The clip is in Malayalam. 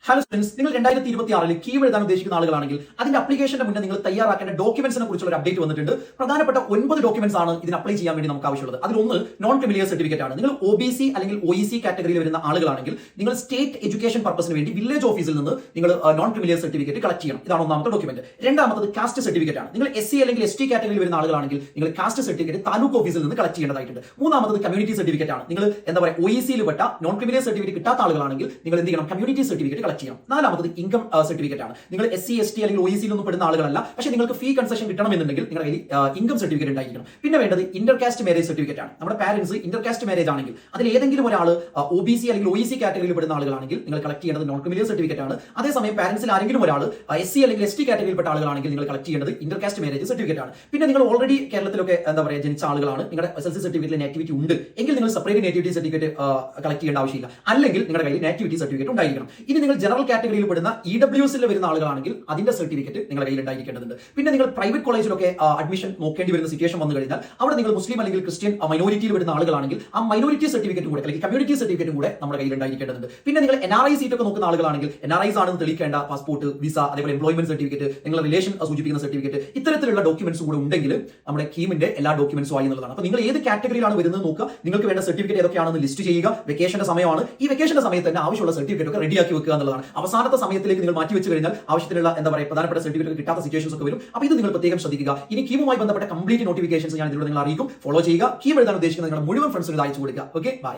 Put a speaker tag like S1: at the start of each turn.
S1: ഹലോ സ്റ്റുഡൻസ്, നിങ്ങൾ 2026 കീം എഴുതാൻ ഉദ്ദേശിക്കുന്ന ആളുകളാണെങ്കിൽ അതിന്റെ അപ്ലിക്കേഷന്റെ മുന്നേ നിങ്ങൾ തയ്യാറാക്കേണ്ട ഡോക്യുമെന്റ്സിനെ കുറിച്ചുള്ള ഒരു അപ്ഡേറ്റ് വന്നിട്ടുണ്ട്. പ്രധാനപ്പെട്ട 9 ഡോക്യുമെന്റ്സ് ആണ് ഇതിന് അപ്ലൈ ചെയ്യാൻ വേണ്ടി നമുക്ക് ആവശ്യമുള്ളത്. അതിലൊന്ന് നോൺ ക്രിമിലിയർ സർട്ടിഫിക്കറ്റ് ആണ്. നിങ്ങൾ OBC അല്ലെങ്കിൽ OEC കാറ്റഗറിയിൽ വരുന്ന ആളുകളാണെങ്കിൽ നിങ്ങൾ സ്റ്റേറ്റ് എഡ്യൂക്കേഷൻ പർപ്പസിന് വേണ്ടി വില്ലേജ് ഓഫീസിൽ നിന്ന് നിങ്ങൾ നോൺ ക്രിമിലിയർ സർട്ടിഫിക്കറ്റ് കളക്ട് ചെയ്യണം. ഇതാണ് ഒന്നാമത്തെ ഡോക്യുമെന്റ്. രണ്ടാമത്തത് കാസ്റ്റ് സർട്ടിഫിക്കറ്റ് ആണ്. നിങ്ങൾ SC അല്ലെങ്കിൽ ST കാറ്റഗറിയിൽ വരുന്ന ആളുകളാണെങ്കിൽ നിങ്ങൾ കാസ്റ്റ് സർട്ടിഫിക്കറ്റ് താലൂക്ക് ഓഫീസിൽ നിന്ന് കളക്ട് ചെയ്യേണ്ടതായിട്ടുണ്ട്. മൂന്നാമത്തത് കമ്മ്യൂണിറ്റി സർട്ടിഫിക്കറ്റ് ആണ്. നിങ്ങൾ OEC-യിൽ പെട്ട നോൺ ക്രിമിലിയർ സർട്ടിഫിക്കറ്റ് കിട്ടാത്ത ആളുകളാണെങ്കിൽ നിങ്ങൾ എന്ത് ചെയ്യണം? കമ്മ്യൂണിറ്റി സർട്ടിഫിക്കറ്റ് കളക്ട് ചെയ്യണം. നാലാമത്തത് ഇൻകം സർട്ടിഫിക്കറ്റ് ആണ്. നിങ്ങൾ SC ST അല്ലെങ്കിൽ OEC-യിൽ ഒന്നും പെടുന്ന ആളുകളല്ല, പക്ഷേ നിങ്ങൾക്ക് ഫീ കൺസെഷൻ കിട്ടണമെന്നുണ്ടെങ്കിൽ നിങ്ങളുടെ കയ്യിൽ ഇൻകം സർട്ടിഫിക്കറ്റ് ഉണ്ടായിരിക്കണം. പിന്നെ വേണ്ടത് ഇന്റർകാസ്റ്റ് മാരേജ് സർട്ടിഫിക്കറ്റ് ആണ്. നമ്മുടെ പാരന്റ്സ് ഇന്റർകാസ്റ്റ് മാരേജ് ആണെങ്കിൽ അതിൽ ഏതെങ്കിലും ഒരാൾ OBC അല്ലെങ്കിൽ OEC കാറ്റഗറിയിൽ പെടുന്ന ആളുകളാണെങ്കിൽ നിങ്ങൾ കളക്ട് ചെയ്യേണ്ടത് നോൺ ക്രിമിലിയർ സർട്ടിഫിക്കറ്റ് ആണ്. അതേസമയം പാരന്റ്സിൽ ആരെങ്കിലും ഒരാൾ SC അല്ലെങ്കിൽ ST കാറ്റഗറിയിൽ പെട്ട ആളുകളാണെങ്കിൽ നിങ്ങൾ കളക്ട് ചെയ്യേണ്ടത് ഇന്റർകാസ്റ്റ് മാരേജ് സർട്ടിഫിക്കറ്റ് ആണ്. പിന്നെ നിങ്ങൾ ഓൾറെഡി കേരളത്തിലൊക്കെ ജനിച്ച ആളുകളാണ്, നിങ്ങളുടെ SSLC സർട്ടിഫിക്കറ്റിൽ നേറ്റിവിറ്റി ഉണ്ട് എങ്കിൽ നിങ്ങൾ സെപ്പറേറ്റ് നേറ്റിവിറ്റി സർട്ടിഫിക്കറ്റ് കളക്ട് ചെയ്യേണ്ട ആവശ്യമില്ല. അല്ലെങ്കിൽ നിങ്ങളുടെ കയ്യിൽ നേറ്റിവിറ്റി സർട്ടിഫിക്കറ്റ് ഉണ്ടായിരിക്കണം. ഇനി നിങ്ങൾ ജനറൽ കാറ്റഗറിയിൽ പെടുന്ന EWS വരുന്ന ആളുകളാണെങ്കിൽ അതിന്റെ സർട്ടിഫിക്കറ്റ് നിങ്ങളുടെ കയ്യിൽ ഉണ്ടായിരിക്കേണ്ടതുണ്ട്. പിന്നെ നിങ്ങൾ പ്രൈവറ്റ് കോളേജിലൊക്കെ അഡ്മിഷൻ നോക്കേണ്ടി വരുന്ന സിറ്റുവേഷൻ വന്നു കഴിഞ്ഞാൽ അവിടെ നിങ്ങൾ മുസ്ലിം അല്ലെങ്കിൽ ക്രിസ്ത്യൻ മൈനോറിറ്റിയിൽ വരുന്ന ആളുകളാണെങ്കിൽ ആ മൈനോറിറ്റി സർട്ടിഫിക്കറ്റ് കൂടെ അല്ലെങ്കിൽ കമ്മ്യൂണിറ്റി സർട്ടിഫിക്കറ്റ് കൂടെ നമ്മുടെ കയ്യിൽ ഉണ്ടായിരിക്കേണ്ടതുണ്ട്. പിന്നെ നിങ്ങൾ NRI സീറ്റ് ഒക്കെ നോക്കുന്ന ആളുകളാണെങ്കിൽ NRIs ആണെന്ന് തെളിയിക്കേണ്ട പാസ്പോർട്ട്, വിസ, അതേപോലെ എംപ്ലോയ്മെന്റ് സർട്ടിഫിക്കറ്റ്, നിങ്ങളുടെ റിലേഷൻ സൂചിപ്പിക്കുന്ന സർട്ടിഫിക്കറ്റ്, ഇത്തരത്തിലുള്ള ഡോക്യുമെന്റ്സ് കൂടെ ഉണ്ടെങ്കിൽ നമ്മുടെ കീമിന്റെ എല്ലാ ഡോക്യുമെന്റ്സും ആയി എന്നുള്ളതാണ്. അപ്പോൾ നിങ്ങൾ ഏത് കാറ്റഗറിയിലാണ് വരുന്നത് നോക്കുക, നിങ്ങൾക്ക് വേണ്ട സർട്ടിഫിക്കറ്റ് ഏതൊക്കെയാണെന്ന് ലിസ്റ്റ് ചെയ്യുക. വെക്കേഷന്റെ സമയമാണ്, ഈ വെക്കേഷന്റെ സമയത്ത് തന്നെ ആവശ്യമുള്ള സർട്ടിഫിക്കറ്റ് ഒക്കെ റെഡിയാക്കി വെക്കുക എന്നുള്ളതാണ്. അവസാനത്തെ സമയത്തിലേക്ക് നിങ്ങൾ മാറ്റി വെച്ച് കഴിഞ്ഞാൽ ആവശ്യത്തിനുള്ള പ്രധാനപ്പെട്ട സർട്ടിഫിക്കറ്റ് കിട്ടാത്ത സിറ്റുവേഷൻസ് ഒക്കെ വരും. അപ്പോൾ ഇത് നിങ്ങൾ പ്രത്യേകം ശ്രദ്ധിക്കുക. ഇനി കീമുമായി ബന്ധപ്പെട്ട കംപ്ലീറ്റ് നോട്ടിഫിക്കേഷൻസ് ഞാൻ ഇതിലൂടെ നിങ്ങൾ അറിയിക്കും. ഫോളോ ചെയ്യുക. കീം എഴുതാൻ ഉദ്ദേശിക്കുന്ന നിങ്ങളുടെ മുഴുവൻ ഫ്രണ്ട്സിന് അയച്ചു കൊടുക്കുക. Okay, by.